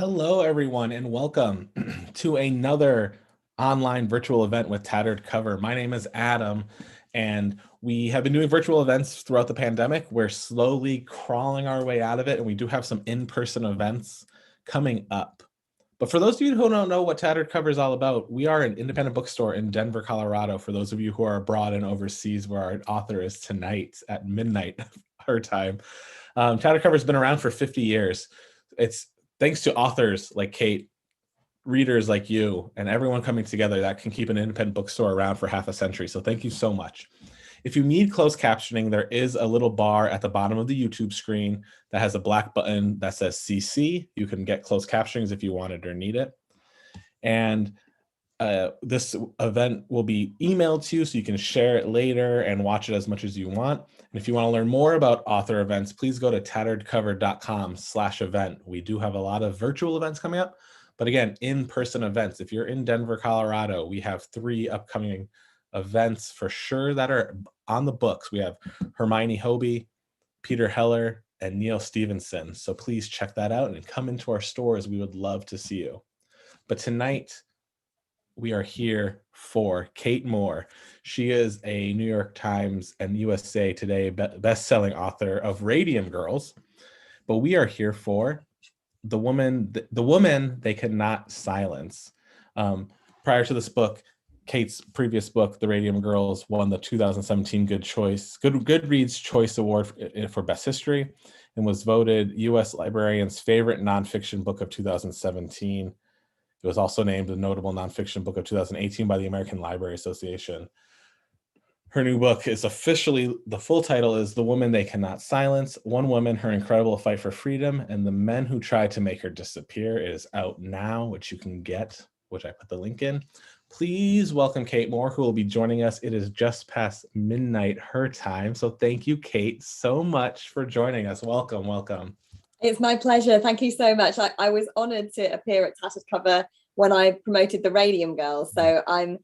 Hello, everyone, and welcome to another online virtual event with Tattered Cover. My name is Adam, and we have been doing virtual events throughout the pandemic. We're slowly crawling our way out of it, and we do have some in-person events coming up. But for those of you who don't know what Tattered Cover is all about, we are an independent bookstore in Denver, Colorado. For those of you who are abroad and overseas, where our author is tonight at midnight, her time. Tattered Cover has been around for 50 years. It's thanks to authors like Kate, readers like you, and everyone coming together that can keep an independent bookstore around for half a century. So thank you so much. If you need closed captioning, there is a little bar at the bottom of the YouTube screen that has a black button that says CC. You can get closed captionings if you want it or need it. And this event will be emailed to you so you can share it later and watch it as much as you want. And if you want to learn more about author events, please go to tatteredcover.com/event. We do have a lot of virtual events coming up, but again, in-person events. If you're in Denver, Colorado, we have 3 upcoming events for sure that are on the books. We have Hermione Hobie, Peter Heller, and Neil Stevenson. So please check that out and come into our stores. We would love to see you. But tonight, we are here for Kate Moore. She is a New York Times and USA Today best-selling author of Radium Girls, but we are here for the woman they cannot silence. Prior to this book, Kate's previous book, The Radium Girls, won the 2017 Goodreads Choice Award for Best History and was voted U.S. Librarian's favorite nonfiction book of 2017. It was also named a notable nonfiction book of 2018 by the American Library Association. Her new book is officially, the full title is The Woman They Cannot Silence, One Woman, Her Incredible Fight for Freedom, and the Men Who Tried to Make Her Disappear. It is out now, which you can get, which I put the link in. Please welcome Kate Moore, who will be joining us. It is just past midnight her time. So thank you, Kate, so much for joining us. Welcome, welcome. It's my pleasure. Thank you so much. I was honored to appear at Tattered Cover when I promoted the Radium Girls. So I'm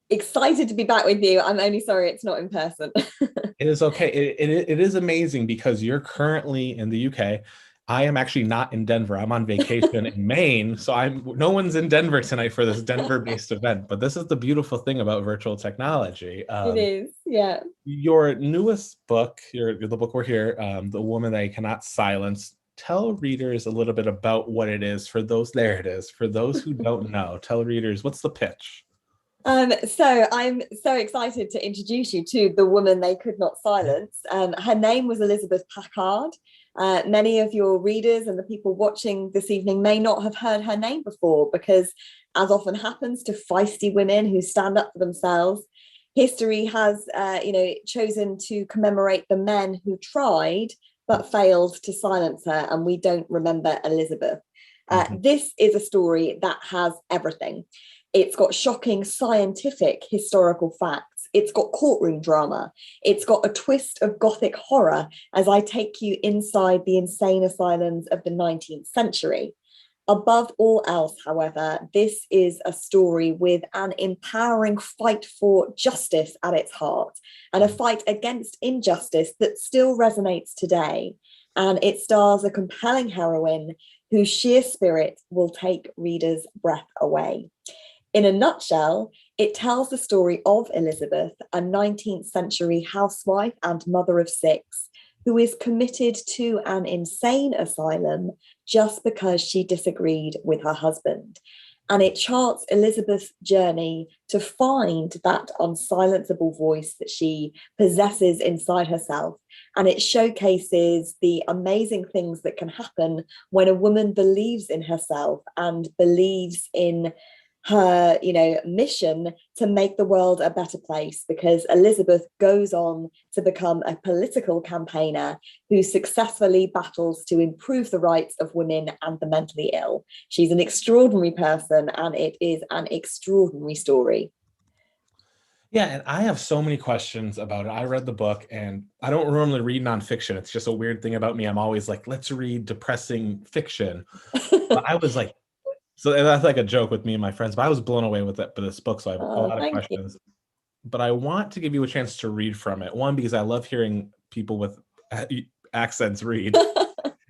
excited to be back with you. I'm only sorry it's not in person. It is okay. It is amazing because you're currently in the UK. I am actually not in Denver. I'm on vacation in Maine. So no one's in Denver tonight for this Denver-based event. But this is the beautiful thing about virtual technology. It is, yeah. Your newest book, the book we're here, The Woman They Cannot Silence. Tell readers a little bit about what it is for those. There it is. For those who don't know, tell readers, what's the pitch? So I'm so excited to introduce you to the woman they could not silence. Her name was Elizabeth Packard. Many of your readers and the people watching this evening may not have heard her name before because, as often happens to feisty women who stand up for themselves, history has, chosen to commemorate the men who tried but failed to silence her, and we don't remember Elizabeth. This is a story that has everything. It's got shocking scientific historical facts. It's got courtroom drama. It's got a twist of Gothic horror as I take you inside the insane asylums of the 19th century. Above all else, however, this is a story with an empowering fight for justice at its heart and a fight against injustice that still resonates today. And it stars a compelling heroine whose sheer spirit will take readers' breath away. In a nutshell, it tells the story of Elizabeth, a 19th century housewife and mother of 6, who is committed to an insane asylum just because she disagreed with her husband. And it charts Elizabeth's journey to find that unsilenceable voice that she possesses inside herself. And it showcases the amazing things that can happen when a woman believes in herself and believes in her, mission to make the world a better place, because Elizabeth goes on to become a political campaigner who successfully battles to improve the rights of women and the mentally ill. She's an extraordinary person, and it is an extraordinary story. Yeah, and I have so many questions about it. I read the book, and I don't normally read nonfiction. It's just a weird thing about me. I'm always like, let's read depressing fiction. But I was like, so that's like a joke with me and my friends, but I was blown away with this book, so I have a lot of questions. But I want to give you a chance to read from it. One, because I love hearing people with accents read.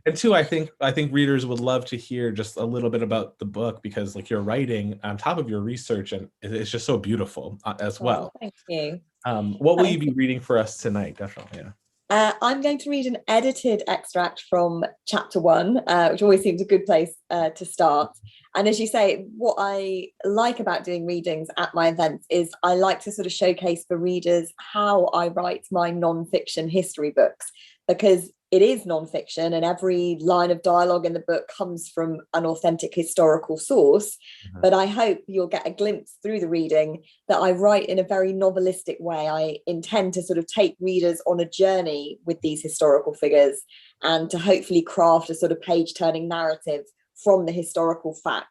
And two, I think readers would love to hear just a little bit about the book, because like your writing on top of your research, and it's just so beautiful as Oh, well. thank you. What will you Thank be reading for us tonight? Definitely, yeah. I'm going to read an edited extract from chapter 1, which always seems a good place to start. And as you say, what I like about doing readings at my events is I like to sort of showcase for readers how I write my non-fiction history books, because it is non-fiction and every line of dialogue in the book comes from an authentic historical source. But I hope you'll get a glimpse through the reading that I write in a very novelistic way. I intend to sort of take readers on a journey with these historical figures and to hopefully craft a sort of page-turning narrative from the historical facts.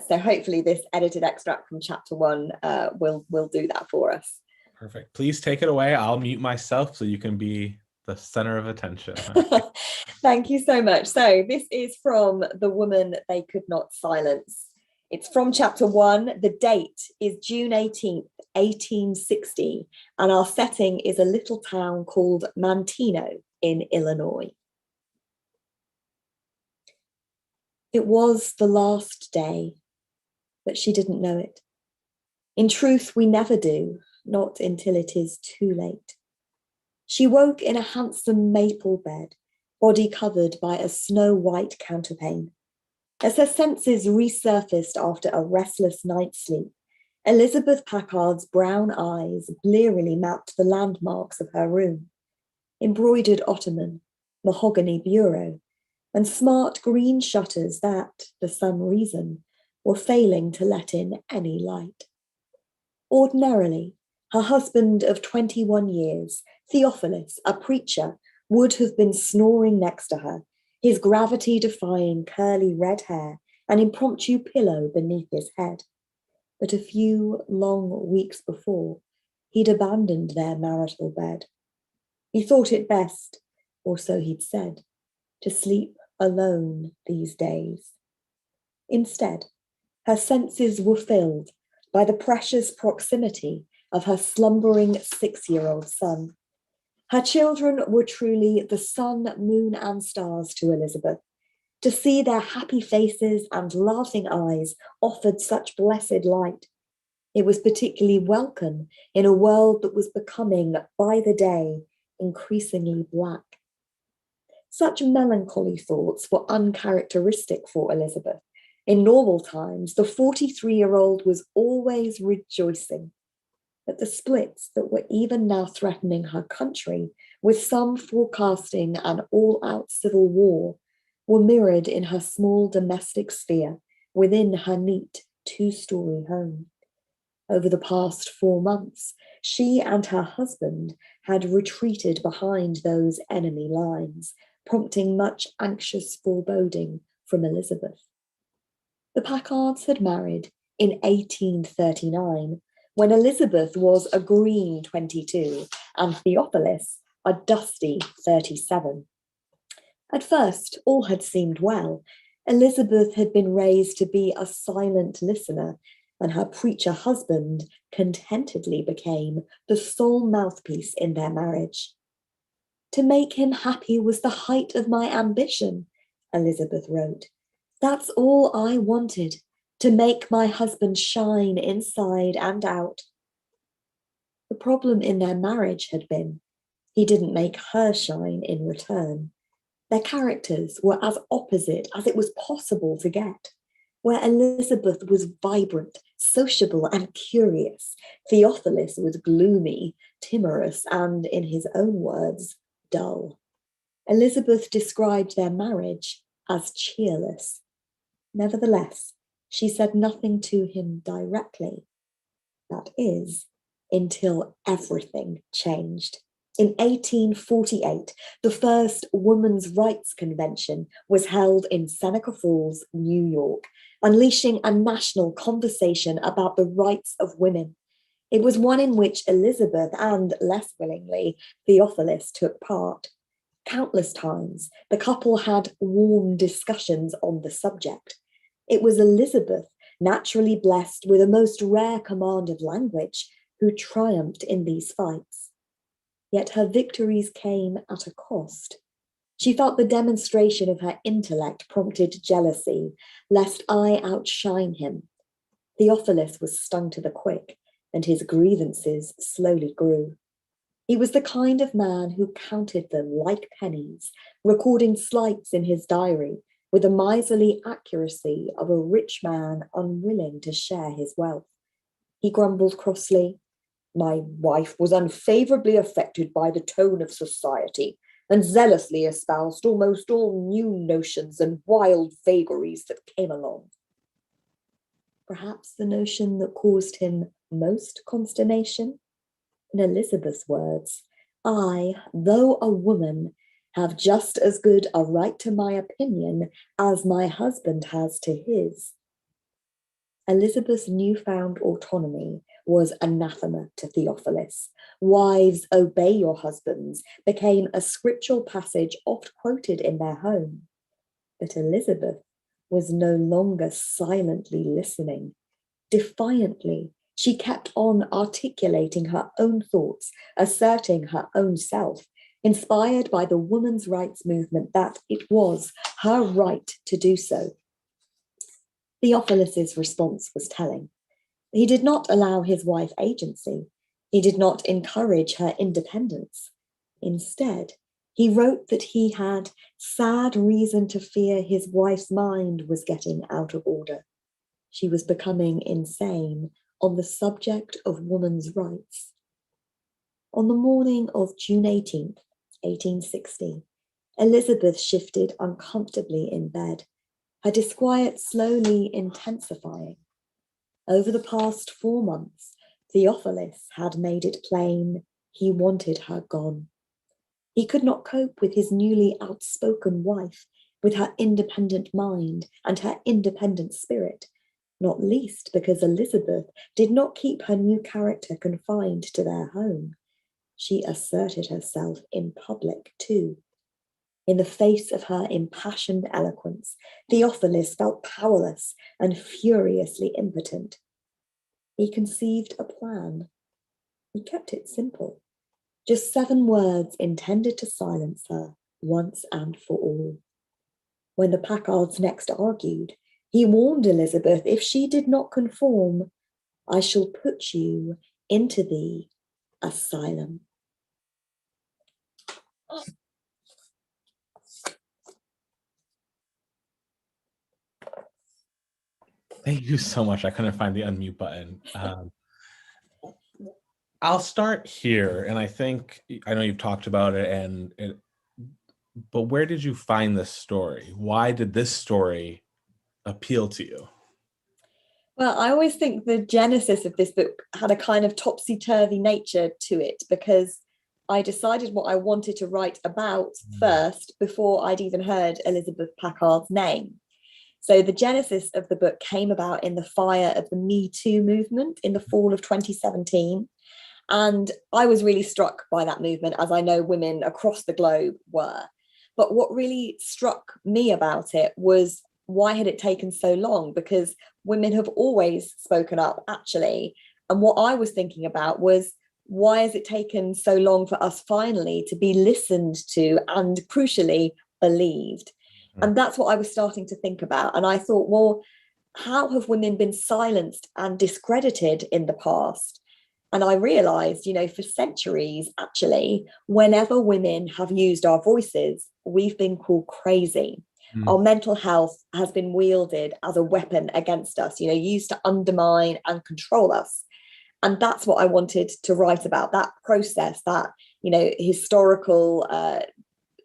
So hopefully this edited extract from chapter 1 will do that for us. Perfect. Please take it away. I'll mute myself so you can be the center of attention. Thank you so much. So this is from The Woman They Could Not Silence. It's from chapter 1. The date is June 18th, 1860, and our setting is a little town called Manteno in Illinois. It was the last day, but she didn't know it. In truth, we never do, not until it is too late. She woke in a handsome maple bed, body covered by a snow-white counterpane. As her senses resurfaced after a restless night's sleep, Elizabeth Packard's brown eyes blearily mapped the landmarks of her room: embroidered ottoman, mahogany bureau, and smart green shutters that, for some reason, were failing to let in any light. Ordinarily, her husband of 21 years, Theophilus, a preacher, would have been snoring next to her, his gravity-defying curly red hair an impromptu pillow beneath his head. But a few long weeks before, he'd abandoned their marital bed. He thought it best, or so he'd said, to sleep alone these days. Instead, her senses were filled by the precious proximity of her slumbering 6-year-old son. Her children were truly the sun, moon, and stars to Elizabeth. To see their happy faces and laughing eyes offered such blessed light. It was particularly welcome in a world that was becoming, by the day, increasingly black. Such melancholy thoughts were uncharacteristic for Elizabeth. In normal times, the 43-year-old was always rejoicing. But the splits that were even now threatening her country, with some forecasting an all-out civil war, were mirrored in her small domestic sphere within her neat 2-story home. Over the past 4 months, she and her husband had retreated behind those enemy lines, prompting much anxious foreboding from Elizabeth. The Packards had married in 1839, when Elizabeth was a green 22 and Theophilus a dusty 37. At first, all had seemed well. Elizabeth had been raised to be a silent listener, and her preacher husband contentedly became the sole mouthpiece in their marriage. To make him happy was the height of my ambition, Elizabeth wrote. That's all I wanted, to make my husband shine inside and out. The problem in their marriage had been he didn't make her shine in return. Their characters were as opposite as it was possible to get. Where Elizabeth was vibrant, sociable, and curious, Theophilus was gloomy, timorous, and, in his own words, dull. Elizabeth described their marriage as cheerless. Nevertheless, she said nothing to him directly. That is, until everything changed. In 1848, the first Women's Rights Convention was held in Seneca Falls, New York, unleashing a national conversation about the rights of women. It was one in which Elizabeth and, less willingly, Theophilus took part. Countless times, the couple had warm discussions on the subject. It was Elizabeth, naturally blessed with a most rare command of language, who triumphed in these fights. Yet her victories came at a cost. She felt the demonstration of her intellect prompted jealousy, lest I outshine him. Theophilus was stung to the quick, and his grievances slowly grew. He was the kind of man who counted them like pennies, recording slights in his diary with the miserly accuracy of a rich man unwilling to share his wealth. He grumbled crossly, "My wife was unfavourably affected by the tone of society, and zealously espoused almost all new notions and wild vagaries that came along." Perhaps the notion that caused him most consternation? In Elizabeth's words, "I, though a woman, have just as good a right to my opinion as my husband has to his." Elizabeth's newfound autonomy was anathema to Theophilus. "Wives, obey your husbands" became a scriptural passage oft quoted in their home. But Elizabeth was no longer silently listening. Defiantly, she kept on articulating her own thoughts, asserting her own self, inspired by the women's rights movement that it was her right to do so. Theophilus's response was telling. He did not allow his wife agency. He did not encourage her independence. Instead, he wrote that he had sad reason to fear his wife's mind was getting out of order. She was becoming insane on the subject of women's rights. On the morning of June 18th, 1860, Elizabeth shifted uncomfortably in bed, her disquiet slowly intensifying. Over the past 4 months, Theophilus had made it plain he wanted her gone. He could not cope with his newly outspoken wife, with her independent mind and her independent spirit, not least because Elizabeth did not keep her new character confined to their home. She asserted herself in public too. In the face of her impassioned eloquence, Theophilus felt powerless and furiously impotent. He conceived a plan. He kept it simple. Just 7 words intended to silence her once and for all. When the Packards next argued, he warned Elizabeth if she did not conform, "I shall put you into the asylum." Thank you so much. I couldn't find the unmute button. I'll start here, and I know you've talked about it, but where did you find this story? Why did this story appeal to you? Well, I always think the genesis of this book had a kind of topsy-turvy nature to it because I decided what I wanted to write about first before I'd even heard Elizabeth Packard's name. So the genesis of the book came about in the fire of the Me Too movement in the fall of 2017. And I was really struck by that movement, as I know women across the globe were. But what really struck me about it was, why had it taken so long? Because women have always spoken up, actually. And what I was thinking about was, why has it taken so long for us finally to be listened to and, crucially, believed? And that's what I was starting to think about. And I thought, well, how have women been silenced and discredited in the past? And I realized, for centuries, actually, whenever women have used our voices, we've been called crazy. Our mental health has been wielded as a weapon against us, used to undermine and control us. And that's what I wanted to write about, that process, that, historical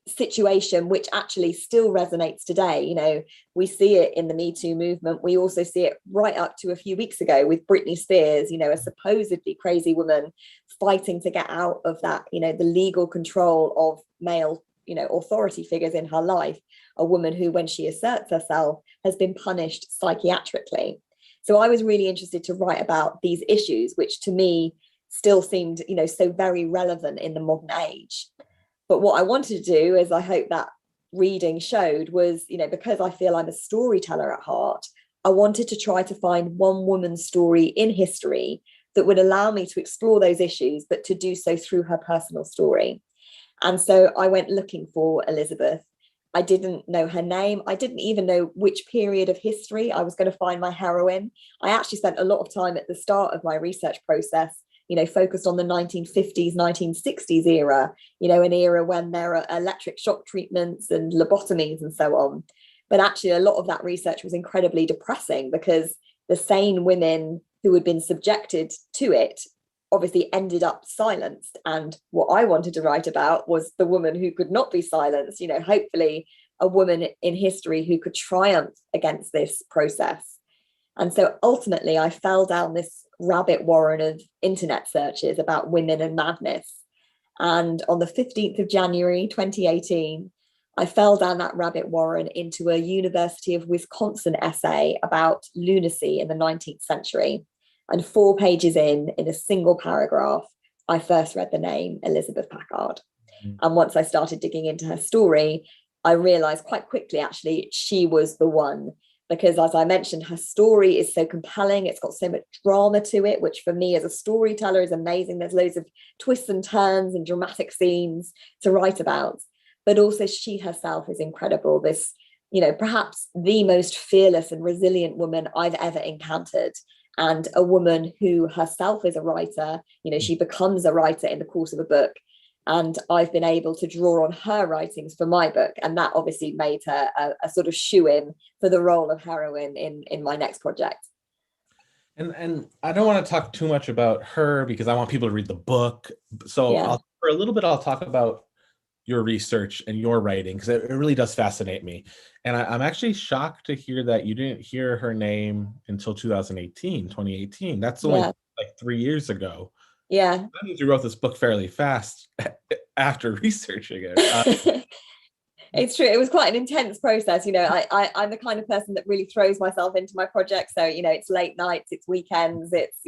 situation, which actually still resonates today. We see it in the Me Too movement. We also see it right up to a few weeks ago with Britney Spears, a supposedly crazy woman fighting to get out of that, the legal control of male, authority figures in her life. A woman who, when she asserts herself, has been punished psychiatrically. So I was really interested to write about these issues, which to me still seemed, so very relevant in the modern age. But what I wanted to do, as I hope that reading showed, was, because I feel I'm a storyteller at heart, I wanted to try to find one woman's story in history that would allow me to explore those issues, but to do so through her personal story. And so I went looking for Elizabeth. I didn't know her name. I didn't even know which period of history I was going to find my heroine. I actually spent a lot of time at the start of my research process, focused on the 1950s, 1960s era, an era when there are electric shock treatments and lobotomies and so on. But actually, a lot of that research was incredibly depressing because the sane women who had been subjected to it obviously ended up silenced. And what I wanted to write about was the woman who could not be silenced, hopefully a woman in history who could triumph against this process. And so ultimately, I fell down this rabbit warren of internet searches about women and madness. And on the 15th of January, 2018, I fell down that rabbit warren into a University of Wisconsin essay about lunacy in the 19th century. And 4 pages in a single paragraph, I first read the name Elizabeth Packard. Mm-hmm. And once I started digging into her story, I realized quite quickly, actually, she was the one. Because as I mentioned, her story is so compelling. It's got so much drama to it, which for me as a storyteller is amazing. There's loads of twists and turns and dramatic scenes to write about. But also she herself is incredible. This, perhaps the most fearless and resilient woman I've ever encountered. And a woman who herself is a writer, she becomes a writer in the course of a book. And I've been able to draw on her writings for my book. And that obviously made her a sort of shoe-in for the role of heroine in my next project. And I don't want to talk too much about her because I want people to read the book. So Yeah. For a little bit, I'll talk about your research and your writing because it really does fascinate me. And I'm actually shocked to hear that you didn't hear her name until 2018. That's only like 3 years ago. Yeah. That means you wrote this book fairly fast after researching it. It's true. It was quite an intense process. I'm the kind of person that really throws myself into my project. So, it's late nights, it's weekends, it's,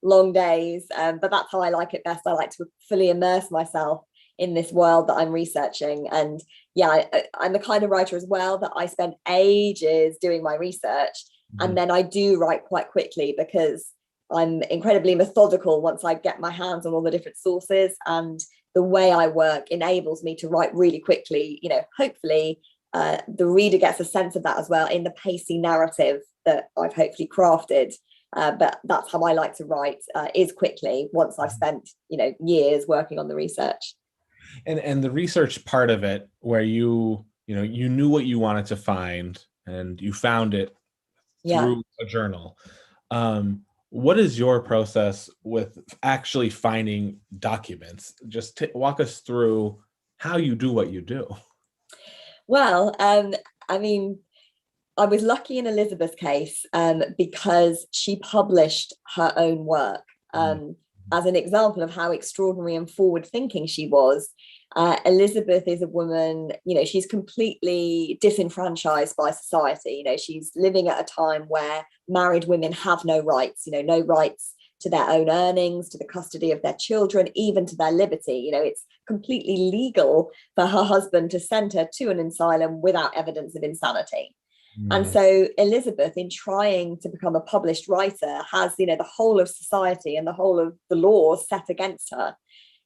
long days. But that's how I like it best. I like to fully immerse myself in this world that I'm researching. And yeah, I'm the kind of writer as well that I spend ages doing my research. And then I do write quite quickly because I'm incredibly methodical once I get my hands on all the different sources. And the way I work enables me to write really quickly. Hopefully the reader gets a sense of that as well in the pacey narrative that I've hopefully crafted. But that's how I like to write, is quickly once I've spent, years working on the research. And the research part of it, where you knew what you wanted to find and you found it through a journal. What is your process with actually finding documents? Just walk us through how you do what you do. Well, I mean, I was lucky in Elizabeth's case because she published her own work. As an example of how extraordinary and forward-thinking she was, Elizabeth is a woman, she's completely disenfranchised by society. She's living at a time where married women have no rights, no rights to their own earnings, to the custody of their children, even to their liberty. It's completely legal for her husband to send her to an asylum without evidence of insanity. And so Elizabeth, in trying to become a published writer, has, the whole of society and the whole of the law set against her.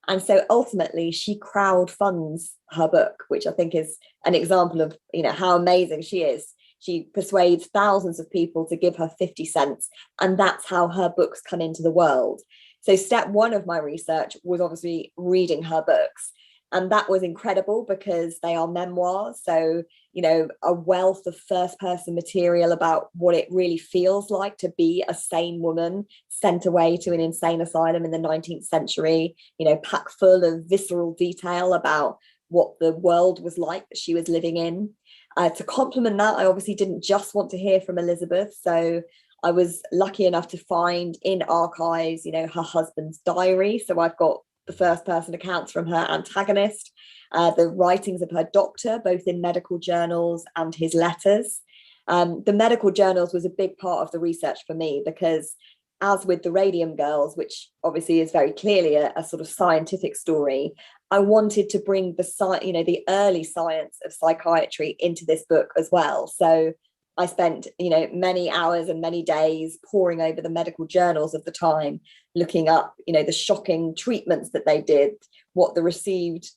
And so ultimately she crowdfunds her book, which I think is an example of, how amazing she is. She persuades thousands of people to give her 50 cents. And that's how her books come into the world. So step one of my research was obviously reading her books. And that was incredible because they are memoirs. So, a wealth of first person material about what it really feels like to be a sane woman sent away to an insane asylum in the 19th century, packed full of visceral detail about what the world was like that she was living in. To complement that, I obviously didn't just want to hear from Elizabeth. So I was lucky enough to find in archives, her husband's diary. So I've got the first person accounts from her antagonist, the writings of her doctor, both in medical journals and his letters. The medical journals was a big part of the research for me because, as with the Radium Girls, which obviously is very clearly a sort of scientific story, I wanted to bring the early science of psychiatry into this book as well. So I spent, many hours and many days poring over the medical journals of the time, looking up, the shocking treatments that they did, what the received,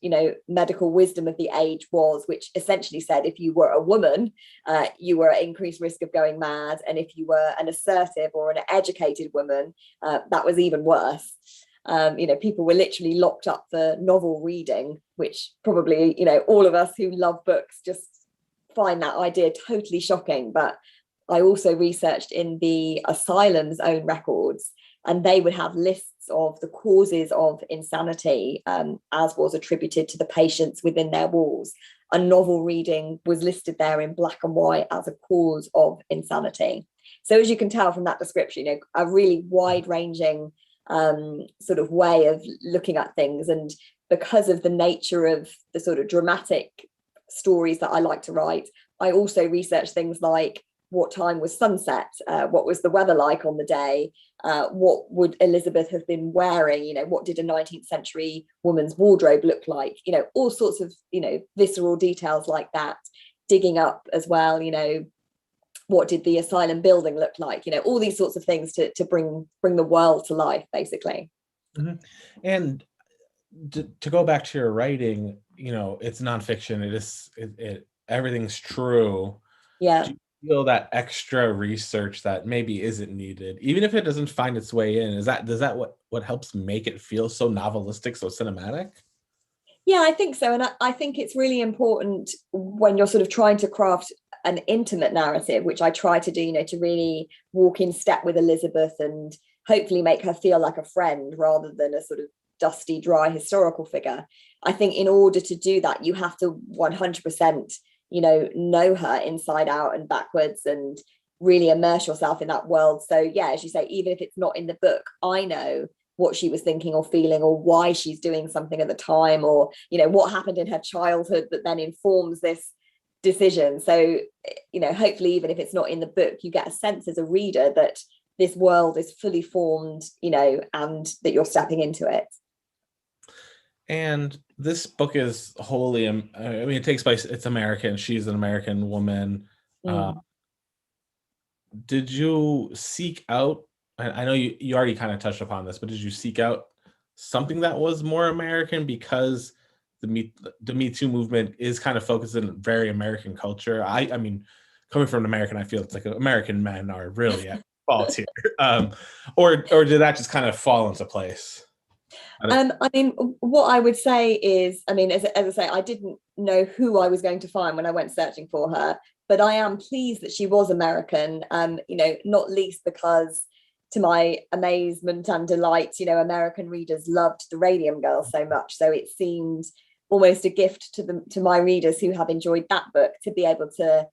medical wisdom of the age was, which essentially said if you were a woman, you were at increased risk of going mad. And if you were an assertive or an educated woman, that was even worse. People were literally locked up for novel reading, which probably, all of us who love books just find that idea totally shocking. But I also researched in the asylum's own records, and they would have lists of the causes of insanity, as was attributed to the patients within their walls. A novel reading was listed there in black and white as a cause of insanity. So as you can tell from that description, a really wide-ranging sort of way of looking at things. And because of the nature of the sort of dramatic stories that I like to write, I also research things like what time was sunset, what was the weather like on the day, what would Elizabeth have been wearing, what did a 19th century woman's wardrobe look like, all sorts of, visceral details like that, digging up as well, what did the asylum building look like, all these sorts of things to bring the world to life, basically. Mm-hmm. And to go back to your writing, it's nonfiction. It everything's true. Yeah. Do you feel that extra research that maybe isn't needed, even if it doesn't find its way in? Does that what helps make it feel so novelistic, so cinematic? Yeah, I think so. And I think it's really important when you're sort of trying to craft an intimate narrative, which I try to do, to really walk in step with Elizabeth and hopefully make her feel like a friend rather than a sort of dusty, dry historical figure. I think in order to do that, you have to 100%, know her inside out and backwards and really immerse yourself in that world. So yeah, as you say, even if it's not in the book, I know what she was thinking or feeling or why she's doing something at the time, or what happened in her childhood that then informs this decision. So hopefully even if it's not in the book, you get a sense as a reader that this world is fully formed, and that you're stepping into it. And this book is wholly, it takes place, it's American, she's an American woman. Did you seek out, I know you already kind of touched upon this, but did you seek out something that was more American, because the Me Too movement is kind of focused in very American culture? I mean, coming from an American, I feel it's like American men are really at fault here. Or did that just kind of fall into place? I mean, what I would say is, I mean, as I say, I didn't know who I was going to find when I went searching for her, but I am pleased that she was American, not least because, to my amazement and delight, American readers loved The Radium Girl so much. So it seemed almost a gift to my readers who have enjoyed that book to be able to,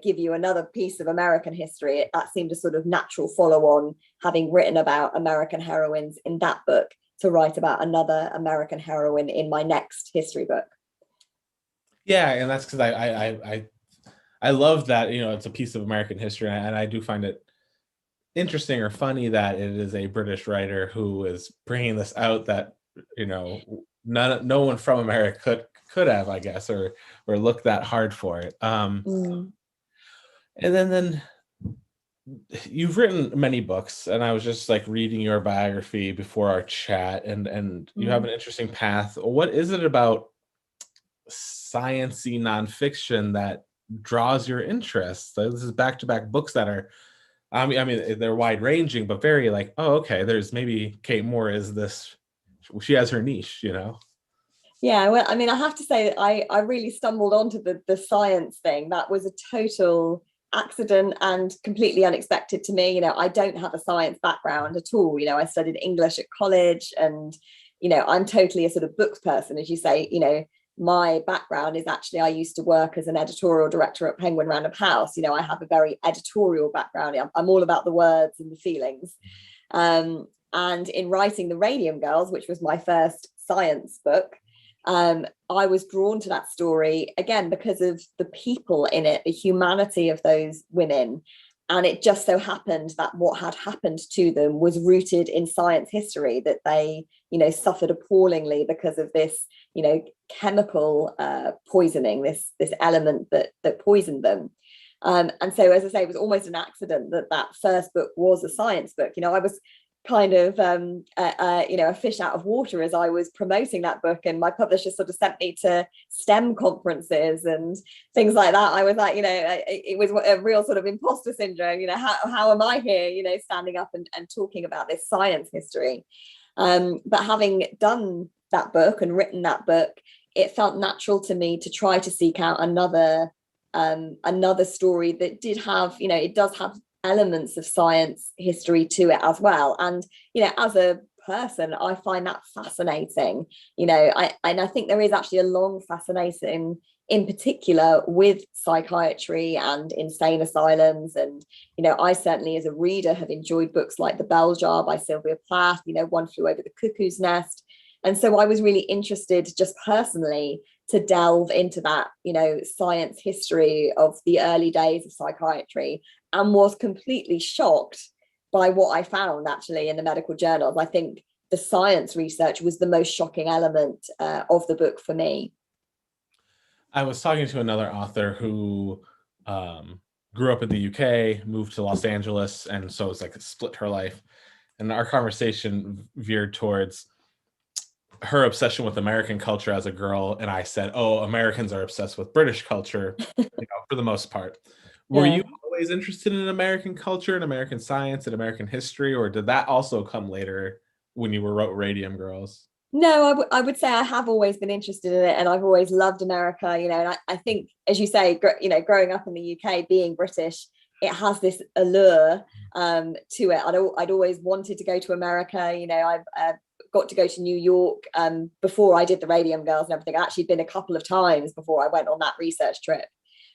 give you another piece of American history. That seemed a sort of natural follow on, having written about American heroines in that book, to write about another American heroine in my next history book. Yeah, and that's because I love that, it's a piece of American history, and I do find it interesting or funny that it is a British writer who is bringing this out that, no one from America could have, I guess, or look that hard for it. And then you've written many books, and I was just like reading your biography before our chat, and you have an interesting path. What is it about sciencey nonfiction that draws your interest? So this is back-to-back books that are, I mean, they're wide-ranging, but very like, oh, okay, there's maybe Kate Moore is this, she has her niche, Yeah, well, I mean, I have to say that I really stumbled onto the science thing. That was a total accident and completely unexpected to me. I don't have a science background at all. I studied English at college, and I'm totally a sort of books person, as you say. My background is actually, I used to work as an editorial director at Penguin Random House. I have a very editorial background. I'm all about the words and the feelings. And in writing The Radium Girls, which was my first science book, I was drawn to that story again because of the people in it, the humanity of those women. And it just so happened that what had happened to them was rooted in science history, that they, suffered appallingly because of this, chemical poisoning, this element that poisoned them. And so, as I say, it was almost an accident that that first book was a science book. I was kind of a fish out of water as I was promoting that book, and my publisher sort of sent me to STEM conferences and things like that. I was like, it was a real sort of imposter syndrome. How am I here, standing up and talking about this science history? But having done that book and written that book, it felt natural to me to try to seek out another story that did have, it does have elements of science history to it as well. And as a person, I find that fascinating. I think there is actually a long fascination in particular with psychiatry and insane asylums. And I certainly as a reader have enjoyed books like The Bell Jar by Sylvia Plath, One Flew Over the Cuckoo's Nest. And so I was really interested just personally to delve into that, science history of the early days of psychiatry, and was completely shocked by what I found actually in the medical journals. I think the science research was the most shocking element of the book for me. I was talking to another author who grew up in the UK, moved to Los Angeles, and so it's like split her life. And our conversation veered towards her obsession with American culture as a girl, and I said, "Oh, Americans are obsessed with British culture, for the most part." Were you always interested in American culture and American science and American history, or did that also come later when you wrote Radium Girls? No, I would say I have always been interested in it, and I've always loved America. And I think, as you say, growing up in the UK, being British, it has this allure to it. I'd always wanted to go to America. I've got to go to New York before I did the Radium Girls and everything. I've actually been a couple of times before I went on that research trip.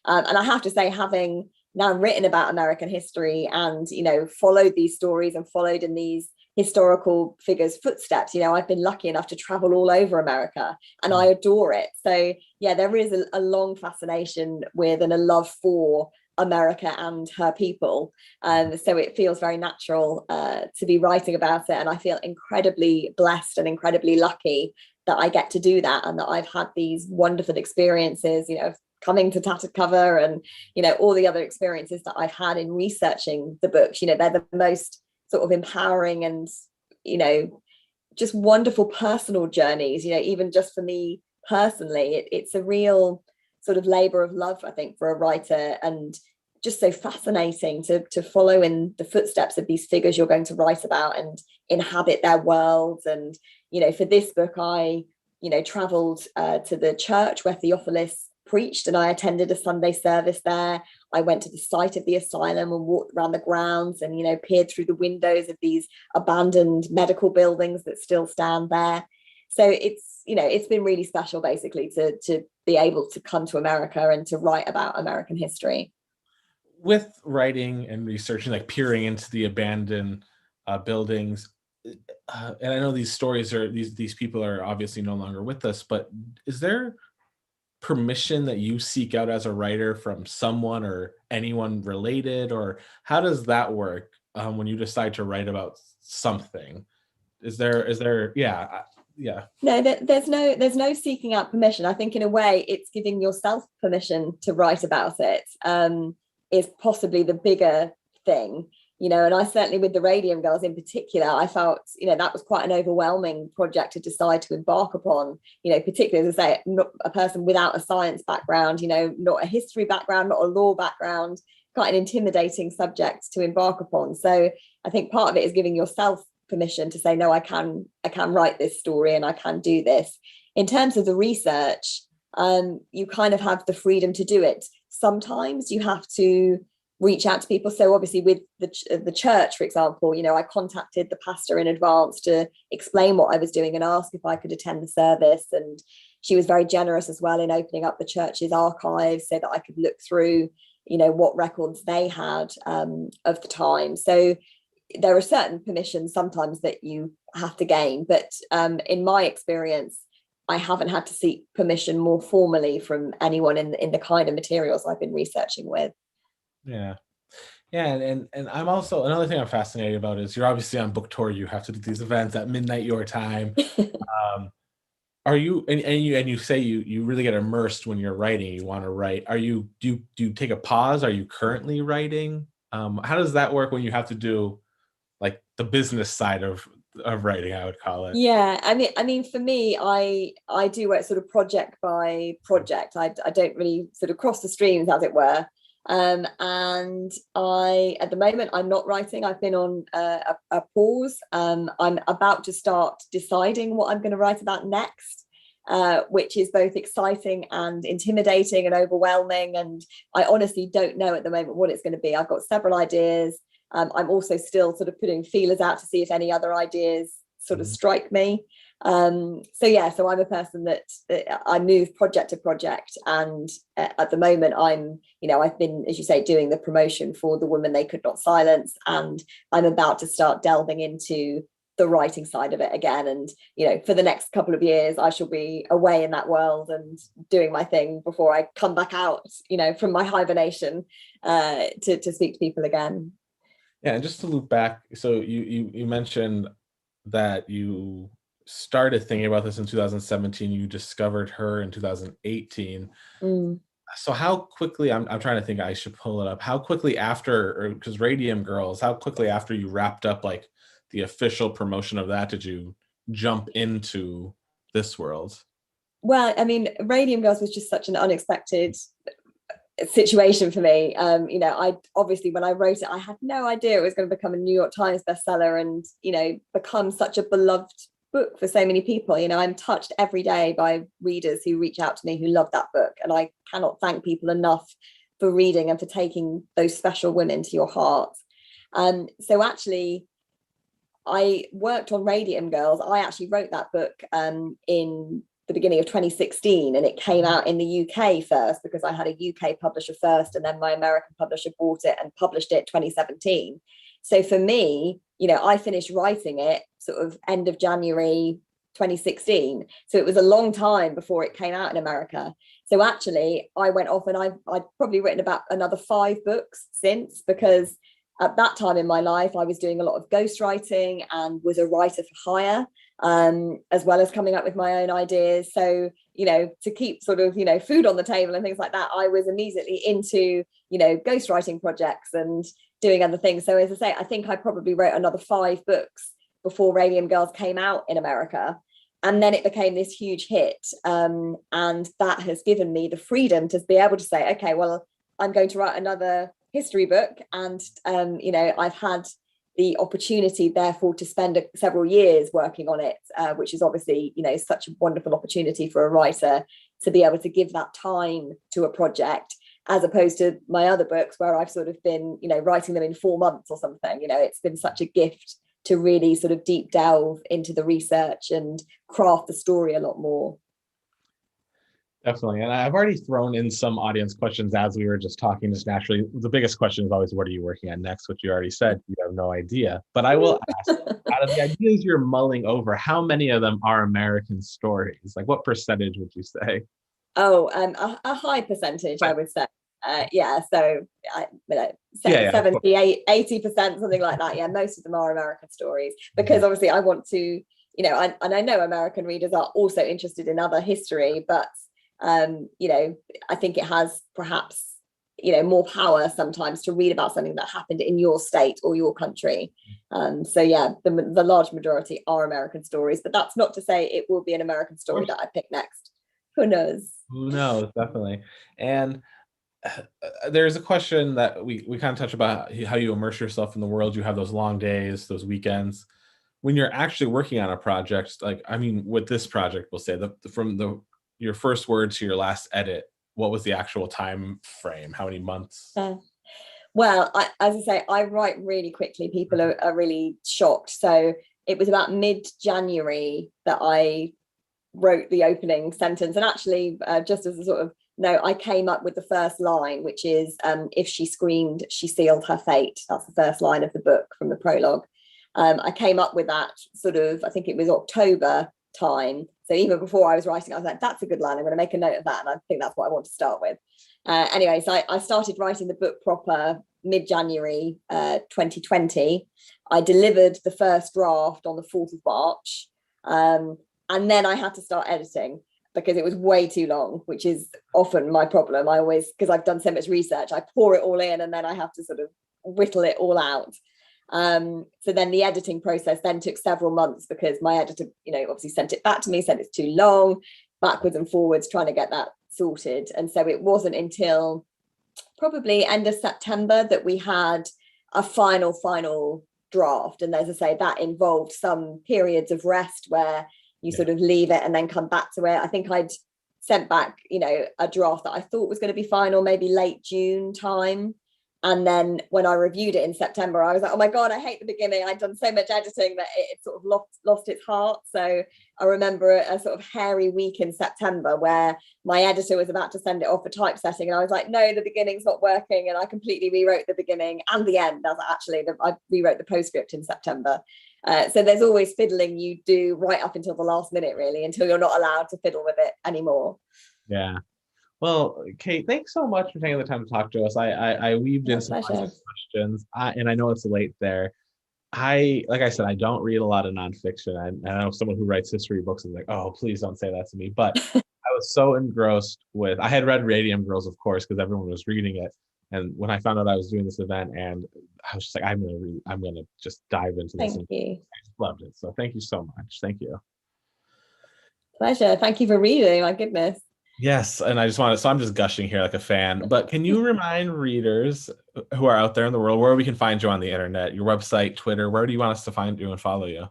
And I have to say, having now written about American history and, followed these stories and followed in these historical figures' footsteps, I've been lucky enough to travel all over America, and I adore it. So, yeah, there is a long fascination with and a love for America and her people. So it feels very natural to be writing about it. And I feel incredibly blessed and incredibly lucky that I get to do that, and that I've had these wonderful experiences, coming to Tattered Cover and, all the other experiences that I've had in researching the books. They're the most sort of empowering and, just wonderful personal journeys, even just for me personally, it's a real sort of labor of love, I think, for a writer, and just so fascinating to follow in the footsteps of these figures you're going to write about and inhabit their worlds. And, for this book, I, traveled to the church where Theophilus preached, and I attended a Sunday service there. I went to the site of the asylum and walked around the grounds and, peered through the windows of these abandoned medical buildings that still stand there. So it's been really special, basically, to be able to come to America and to write about American history. With writing and researching, like peering into the abandoned buildings, and I know these stories are these people are obviously no longer with us, but is there permission that you seek out as a writer from someone or anyone related, or how does that work when you decide to write about something? Is there yeah. No, there's no seeking out permission. I think in a way it's giving yourself permission to write about it, is possibly the bigger thing. And I certainly, with the Radium Girls in particular, I felt, that was quite an overwhelming project to decide to embark upon, particularly, as I say, not a person without a science background, not a history background, not a law background, quite an intimidating subject to embark upon. So I think part of it is giving yourself permission to say, no, I can write this story and I can do this. In terms of the research, you kind of have the freedom to do it. Sometimes you have to reach out to people. So obviously with the church, for example, I contacted the pastor in advance to explain what I was doing and ask if I could attend the service. And she was very generous as well in opening up the church's archives so that I could look through, what records they had of the time. So there are certain permissions sometimes that you have to gain. But in my experience, I haven't had to seek permission more formally from anyone in the kind of materials I've been researching with. Yeah. And I'm also, another thing I'm fascinated about is you're obviously on book tour. You have to do these events at midnight your time. Um, Are you and you say you really get immersed when you're writing, you want to write. Do you take a pause? Are you currently writing? How does that work when you have to do like the business side of writing, I would call it? Yeah, I mean, for me, I do work sort of project by project. I don't really sort of cross the streams, as it were. And I, at the moment, I'm not writing. I've been on a pause. I'm about to start deciding what I'm going to write about next, which is both exciting and intimidating and overwhelming. And I honestly don't know at the moment what it's going to be. I've got several ideas. I'm also still sort of putting feelers out to see if any other ideas sort of Mhm. strike me. So yeah, so I'm a person that I move project to project, and at the moment I've been, as you say, doing the promotion for The Woman They Could Not Silence, and I'm about to start delving into the writing side of it again. And for the next couple of years I shall be away in that world and doing my thing before I come back out from my hibernation to speak to people again. Yeah, and just to loop back, so you mentioned that you started thinking about this in 2017, you discovered her in 2018. Mm. So how quickly, I'm trying to think, I should pull it up. How quickly after, or because Radium Girls, how quickly after you wrapped up like the official promotion of that did you jump into this world? Well, I mean, Radium Girls was just such an unexpected situation for me. I obviously, when I wrote it, I had no idea it was going to become a New York Times bestseller and become such a beloved book for so many people. I'm touched every day by readers who reach out to me who love that book, and I cannot thank people enough for reading and for taking those special women to your heart. So actually, I worked on Radium Girls. I actually wrote that book in the beginning of 2016, and it came out in the UK first because I had a UK publisher first, and then my American publisher bought it and published it 2017. So for me, I finished writing it sort of end of January 2016. So it was a long time before it came out in America. So actually, I went off and I'd probably written about another 5 books since, because at that time in my life, I was doing a lot of ghostwriting and was a writer for hire, as well as coming up with my own ideas. So, to keep sort of, food on the table and things like that, I was immediately into, ghostwriting projects and doing other things. So as I say, I think I probably wrote another 5 books before Radium Girls came out in America. And then it became this huge hit. And that has given me the freedom to be able to say, okay, well, I'm going to write another history book, and I've had the opportunity therefore to spend several years working on it, which is obviously such a wonderful opportunity for a writer to be able to give that time to a project, as opposed to my other books where I've sort of been writing them in 4 months or something. It's been such a gift to really sort of deep delve into the research and craft the story a lot more. Definitely. And I've already thrown in some audience questions as we were just talking, just naturally. The biggest question is always, what are you working on next? Which you already said, you have no idea. But I will ask, out of the ideas you're mulling over, how many of them are American stories? Like what percentage would you say? Oh, a high percentage, I Right. would say. Yeah, so Yeah, yeah, of course. 78, 80%, something like that. Yeah, most of them are American stories, because Mhm. obviously I want to, and I know American readers are also interested in other history, but I think it has perhaps, more power sometimes to read about something that happened in your state or your country. So yeah, the large majority are American stories, but that's not to say it will be an American Of story course. that I pick next. Who knows? Who knows? Definitely. And there's a question that we kind of touch about how you immerse yourself in the world. You have those long days, those weekends. When you're actually working on a project, like I mean, with this project, we'll say from the your first word to your last edit, what was the actual time frame? How many months? Uh, Well, as I say, I write really quickly. People are really shocked. So it was about mid-January that I wrote the opening sentence. And actually, just as a sort of note, I came up with the first line, which is, if she screamed, she sealed her fate. That's the first line of the book from the prologue. I came up with that sort of, I think it was October time. So even before I was writing, I was like, that's a good line. I'm going to make a note of that. And I think that's what I want to start with. Anyway, so I started writing the book proper mid-January 2020. I delivered the first draft on the 4th of March. And then I had to start editing because it was way too long, which is often my problem. I always, because I've done so much research, I pour it all in and then I have to sort of whittle it all out. So then the editing process then took several months because my editor, obviously sent it back to me, said it's too long, backwards and forwards, trying to get that sorted. And so it wasn't until probably end of September that we had a final draft. And as I say, that involved some periods of rest where you sort of leave it and then come back to it. I think I'd sent back, a draft that I thought was going to be final, maybe late June time. And then when I reviewed it in September, I was like, oh my God, I hate the beginning. I'd done so much editing that it sort of lost its heart. So I remember a sort of hairy week in September where my editor was about to send it off for typesetting. And I was like, no, the beginning's not working. And I completely rewrote the beginning and the end. I rewrote the postscript in September. So there's always fiddling you do right up until the last minute, really, until you're not allowed to fiddle with it anymore. Yeah. Well, Kate, thanks so much for taking the time to talk to us. I weaved in some questions, and I know it's late there. Like I said, I don't read a lot of nonfiction, and I know someone who writes history books is like, oh, please don't say that to me. But I was so engrossed I had read Radium Girls, of course, because everyone was reading it. And when I found out I was doing this event, and I was just like, I'm gonna just dive into this. Thank you. I just loved it. So thank you so much. Thank you. Pleasure. Thank you for reading. My goodness. Yes, and so I'm just gushing here like a fan, but can you remind readers who are out there in the world where we can find you on the internet, your website, Twitter, where do you want us to find you and follow you?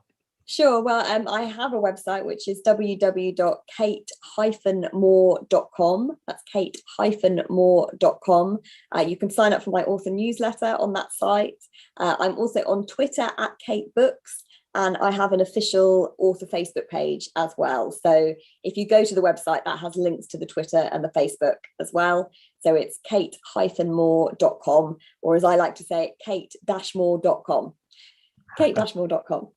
Sure. Well, I have a website, which is www.kate-moore.com. That's kate-moore.com. You can sign up for my author newsletter on that site. I'm also on Twitter @KateBooks. And I have an official author Facebook page as well. So if you go to the website, that has links to the Twitter and the Facebook as well. So it's kate-moore.com, or as I like to say, kate-moore.com. kate-moore.com.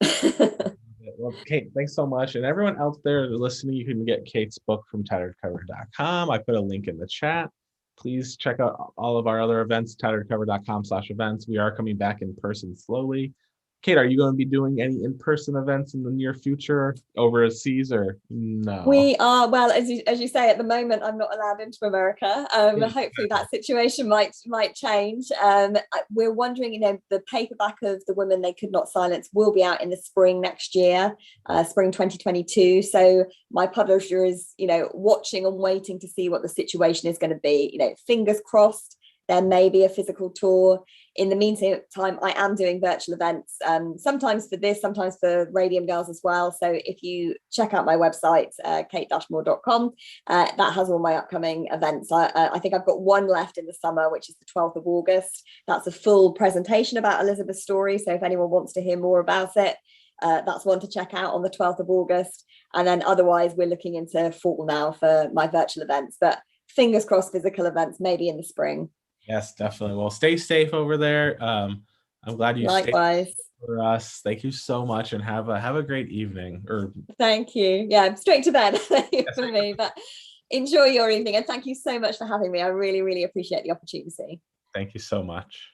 Well, Kate, thanks so much. And everyone out there listening, you can get Kate's book from tatteredcover.com. I put a link in the chat. Please check out all of our other events, tatteredcover.com/events. We are coming back in person slowly. Kate, are you going to be doing any in-person events in the near future overseas or no? We are, well, as you say, at the moment, I'm not allowed into America. Hopefully that situation might change. We're wondering, the paperback of The Women They Could Not Silence will be out in the spring next year, spring 2022. So my publisher is, watching and waiting to see what the situation is going to be. Fingers crossed, there may be a physical tour. In the meantime, I am doing virtual events, sometimes for this, sometimes for Radium Girls as well. So if you check out my website, kate-moore.com, that has all my upcoming events. I think I've got one left in the summer, which is the 12th of August. That's a full presentation about Elizabeth's story. So if anyone wants to hear more about it, that's one to check out on the 12th of August. And then otherwise, we're looking into fall now for my virtual events. But fingers crossed, physical events, maybe in the spring. Yes, definitely. Well, stay safe over there. I'm glad you likewise for us. Thank you so much, and have a great evening. Thank you. Yeah, straight to bed for me. But enjoy your evening, and thank you so much for having me. I really, really appreciate the opportunity. Thank you so much.